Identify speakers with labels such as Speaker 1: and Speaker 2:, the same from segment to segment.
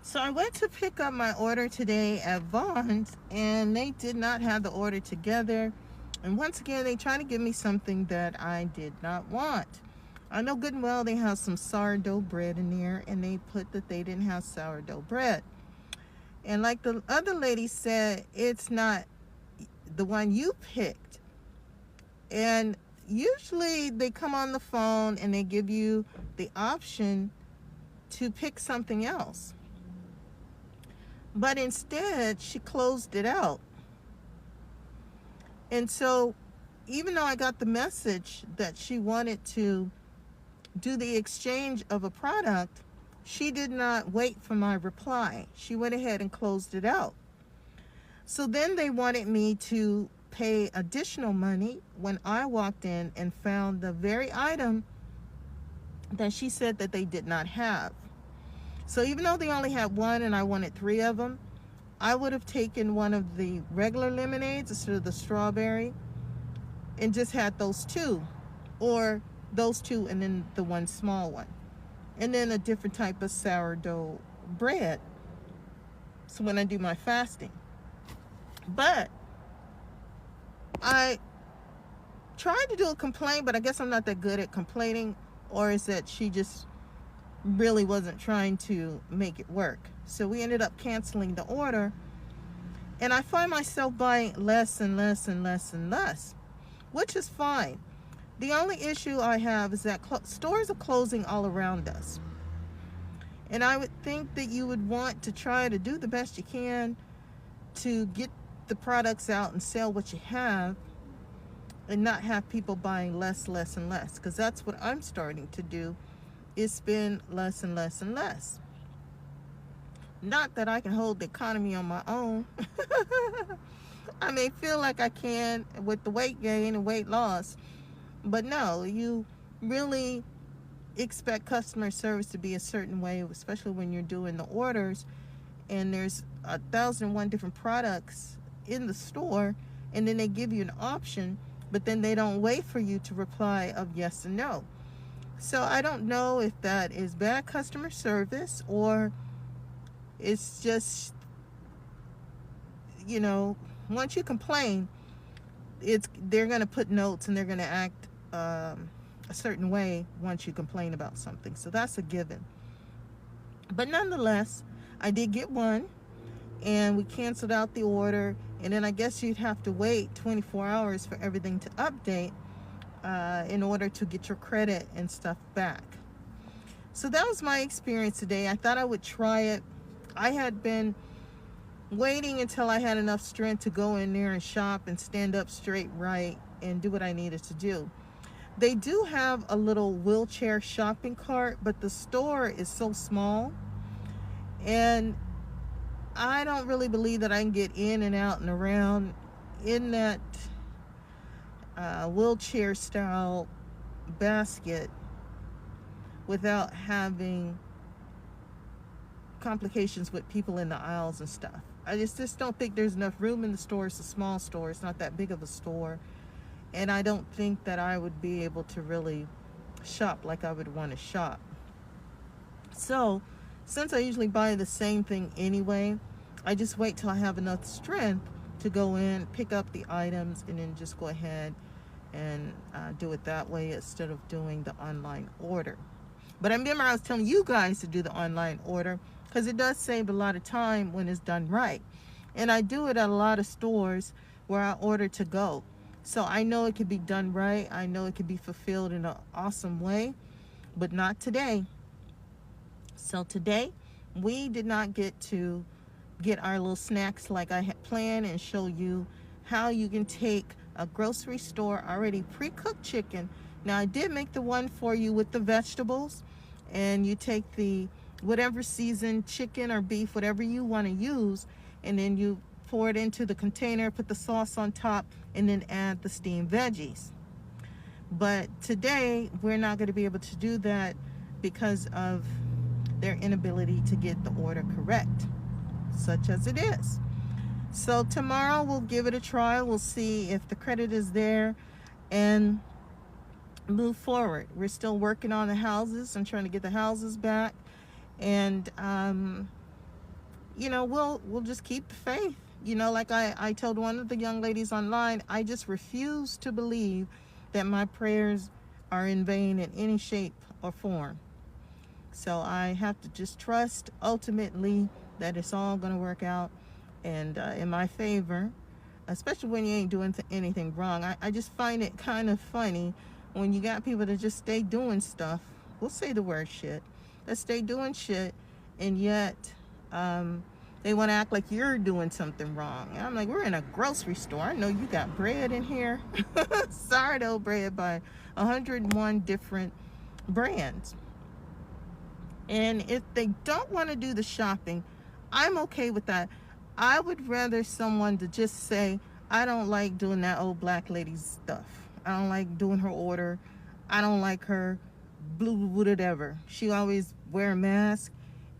Speaker 1: So I went to pick up my order today at Vaughn's, and they did not have the order together. And once again, they tried to give me something that I did not want. I know good and well they have some sourdough bread in there, and they put that they didn't have sourdough bread. And like the other lady said, it's not the one you picked. And usually they come on the phone and they give you the option to pick something else. But instead, she closed it out. And so, even though I got the message that she wanted to do the exchange of a product, she did not wait for my reply. She went ahead and closed it out. So then they wanted me to pay additional money when I walked in and found the very item that she said that they did not have. So even though they only had one and I wanted three of them, I would have taken one of the regular lemonades instead of the strawberry and just had those two, or those two and then the one small one, and then a different type of sourdough bread, so when I do my fasting. But I tried to do a complaint, but I guess I'm not that good at complaining, or is that she just really wasn't trying to make it work. So we ended up canceling the order, and I find myself buying less and less and less and less, which is fine. The only issue I have is that stores are closing all around us. And I would think that you would want to try to do the best you can to get the products out and sell what you have, and not have people buying less, less, and less. Because that's what I'm starting to do, is spend less and less and less. Not that I can hold the economy on my own. I may feel like I can with the weight gain and weight loss, but no, you really expect customer service to be a certain way, especially when you're doing the orders and there's 1,001 different products in the store, and then they give you an option, but then they don't wait for you to reply of yes and no. So I don't know if that is bad customer service, or it's just, once you complain, they're going to put notes and they're going to act a certain way once you complain about something. So that's a given. But nonetheless, I did get one, and we canceled out the order, and then I guess you'd have to wait 24 hours for everything to update in order to get your credit and stuff back. So that was my experience today. I thought I would try it. I had been waiting until I had enough strength to go in there and shop and stand up straight right and do what I needed to do. They do have a little wheelchair shopping cart, but the store is so small, and I don't really believe that I can get in and out and around in that wheelchair style basket without having complications with people in the aisles and stuff. I just don't think there's enough room in the store. It's a small store. It's not that big of a store. And I don't think that I would be able to really shop like I would want to shop. So, since I usually buy the same thing anyway, I just wait till I have enough strength to go in, pick up the items, and then just go ahead and do it that way instead of doing the online order. But I remember I was telling you guys to do the online order, because it does save a lot of time when it's done right. And I do it at a lot of stores where I order to go. So I know it can be done right. I know it can be fulfilled in an awesome way, but not today. So today, we did not get to get our little snacks like I had planned and show you how you can take a grocery store already pre-cooked chicken. Now, I did make the one for you with the vegetables, and you take the whatever seasoned chicken or beef, whatever you want to use, and then you pour it into the container, put the sauce on top, and then add the steamed veggies. But today, we're not going to be able to do that because of their inability to get the order correct, such as it is. So tomorrow, we'll give it a try. We'll see if the credit is there and move forward. We're still working on the houses. I'm trying to get the houses back. And we'll just keep the faith. Like I told one of the young ladies online, I just refuse to believe that my prayers are in vain in any shape or form. So I have to just trust ultimately that it's all going to work out and in my favor, especially when you ain't doing anything wrong. I just find it kind of funny when you got people that just stay doing stuff. We'll say the word shit. That stay doing shit, and yet they want to act like you're doing something wrong. And I'm like, we're in a grocery store. I know you got bread in here. Sourdough bread by 101 different brands. And if they don't want to do the shopping, I'm okay with that. I would rather someone to just say, I don't like doing that old black lady's stuff. I don't like doing her order. I don't like her, whatever. She always wear a mask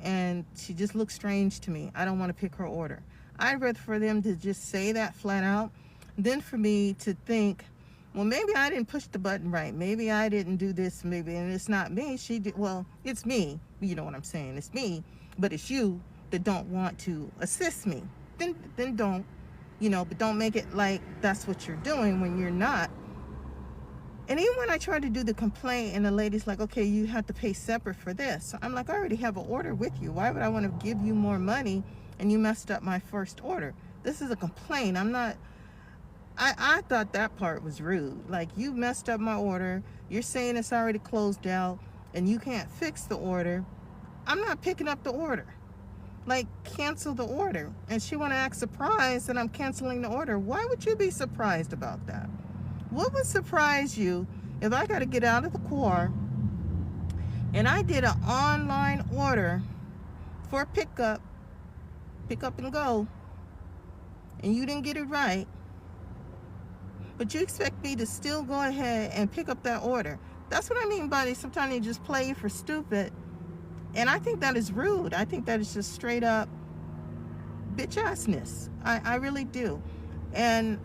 Speaker 1: and she just looks strange to me. I don't want to pick her order. I'd rather for them to just say that flat out than for me to think, well, maybe I didn't push the button right. Maybe I didn't do this, maybe, and it's not me. She did. Well, it's me. You know what I'm saying? It's me, but it's you that don't want to assist me. Then don't, but don't make it like that's what you're doing when you're not. And even when I tried to do the complaint and the lady's like, okay, you have to pay separate for this. I'm like, I already have an order with you. Why would I want to give you more money and you messed up my first order? This is a complaint. I thought that part was rude. Like, you messed up my order. You're saying it's already closed out and you can't fix the order. I'm not picking up the order. Like, cancel the order. And she want to act surprised that I'm canceling the order. Why would you be surprised about that? What would surprise you if I got to get out of the car and I did an online order for pick up and go, and you didn't get it right, but you expect me to still go ahead and pick up that order? That's what I mean by sometimes they just play you for stupid. And I think that is rude. I think that is just straight up bitch assness. I really do. And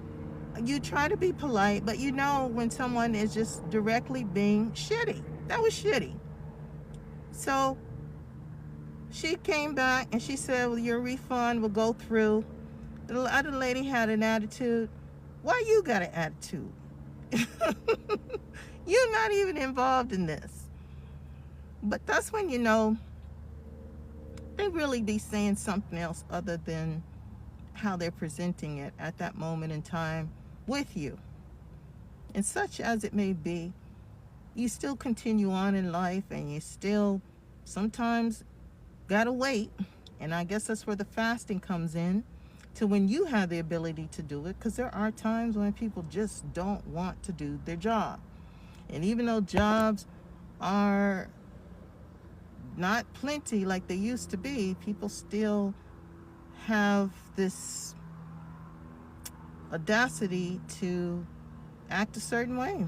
Speaker 1: you try to be polite, but when someone is just directly being shitty. That was shitty. So she came back and she said, well, your refund will go through. The other lady had an attitude. Why you got an attitude? You're not even involved in this. But that's when they really be saying something else other than how they're presenting it at that moment in time with you. And such as it may be, you still continue on in life and you still sometimes gotta wait. And I guess that's where the fasting comes in, to when you have the ability to do it, because there are times when people just don't want to do their job. And even though jobs are not plenty like they used to be, people still have this audacity to act a certain way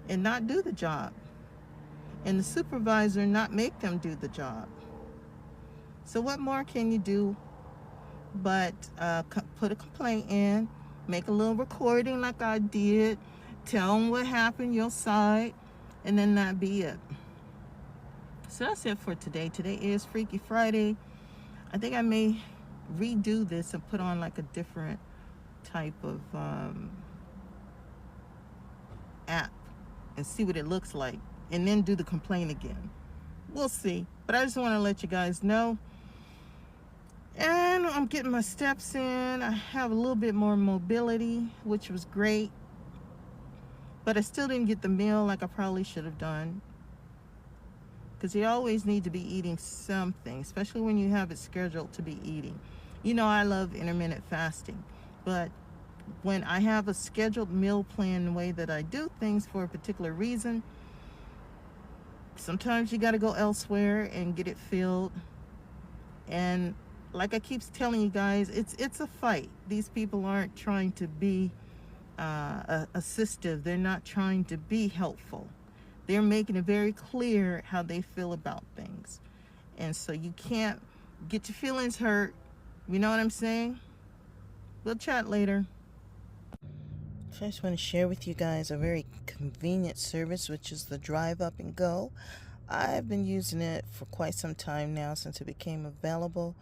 Speaker 1: and not do the job, and the supervisor not make them do the job. So what more can you do but put a complaint in, make a little recording like I did, tell them what happened, your side, and then that be it. So that's it for today. Today is Freaky Friday. I think I may redo this and put on like a different type of app and see what it looks like, and then do the complaint again. We'll see. But I just want to let you guys know. And I'm getting my steps in. I have a little bit more mobility, which was great. But I still didn't get the meal like I probably should have done. Because you always need to be eating something, especially when you have it scheduled to be eating. I love intermittent fasting. But when I have a scheduled meal plan, the way that I do things for a particular reason, sometimes you got to go elsewhere and get it filled. And like I keep telling you guys, it's a fight. These people aren't trying to be assistive. They're not trying to be helpful. They're making it very clear how they feel about things. And so you can't get your feelings hurt. You know what I'm saying? We'll chat later. So I just want to share with you guys a very convenient service, which is the Drive Up and Go. I've been using it for quite some time now, since it became available.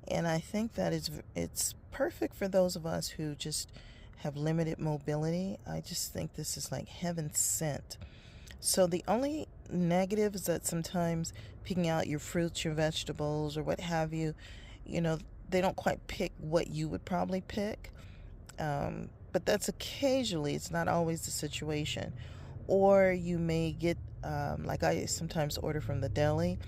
Speaker 1: And I think that it's perfect for those of us who just have limited mobility. I just think this is like heaven sent. So the only negative is that sometimes picking out your fruits, your vegetables, or what have you, you know, they don't quite pick what you would probably pick. But that's occasionally, it's not always the situation. Or you may get, like I sometimes order from the deli,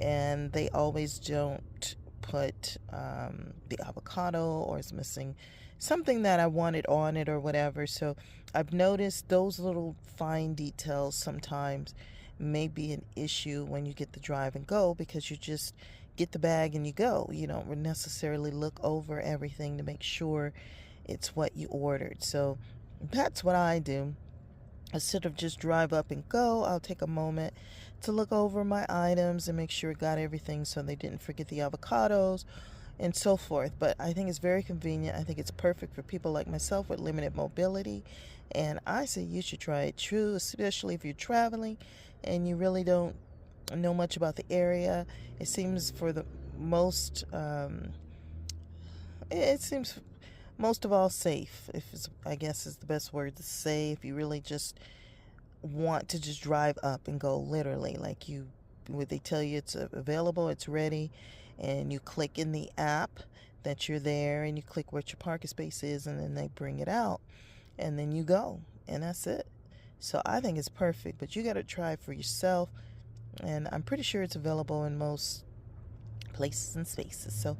Speaker 1: and they always don't put the avocado, or it's missing something that I wanted on it or whatever. So I've noticed those little fine details sometimes may be an issue when you get the drive and go, because you just get the bag and you go. You don't necessarily look over everything to make sure it's what you ordered. So that's what I do. Instead of just drive up and go, I'll take a moment to look over my items and make sure I got everything so they didn't forget the avocados and so forth. But I think it's very convenient. I think it's perfect for people like myself with limited mobility. And I say you should try it too, especially if you're traveling and you really don't know much about the area. It seems for the most, it seems most of all safe, if it's, I guess is the best word to say, if you really just want to just drive up and go, literally, like you, would they tell you it's available, it's ready, and you click in the app that you're there, and you click what your parking space is, and then they bring it out, and then you go, and that's it. So I think it's perfect, but you got to try it for yourself, and I'm pretty sure it's available in most places and spaces. So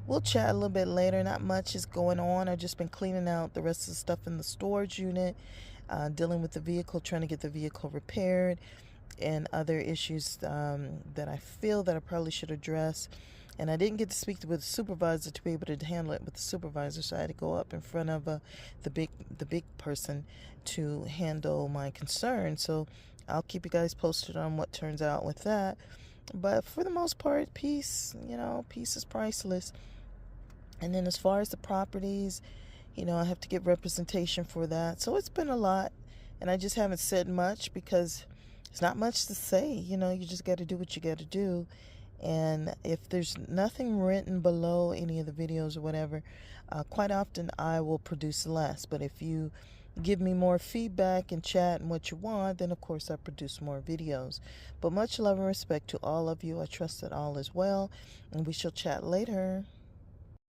Speaker 1: we'll chat a little bit later. Not much is going on. I've just been cleaning out the rest of the stuff in the storage unit, dealing with the vehicle, trying to get the vehicle repaired, and other issues that I feel that I probably should address. And I didn't get to speak with the supervisor to be able to handle it with the supervisor, so I had to go up in front of the big person to handle my concern. So I'll keep you guys posted on what turns out with that. But for the most part, peace, peace is priceless. And then as far as the properties, I have to get representation for that. So it's been a lot. And I just haven't said much because there's not much to say. You just got to do what you got to do. And if there's nothing written below any of the videos or whatever, quite often I will produce less. But if you give me more feedback and chat and what you want, then of course I produce more videos. But much love and respect to all of you. I trust that all is well, and we shall chat later.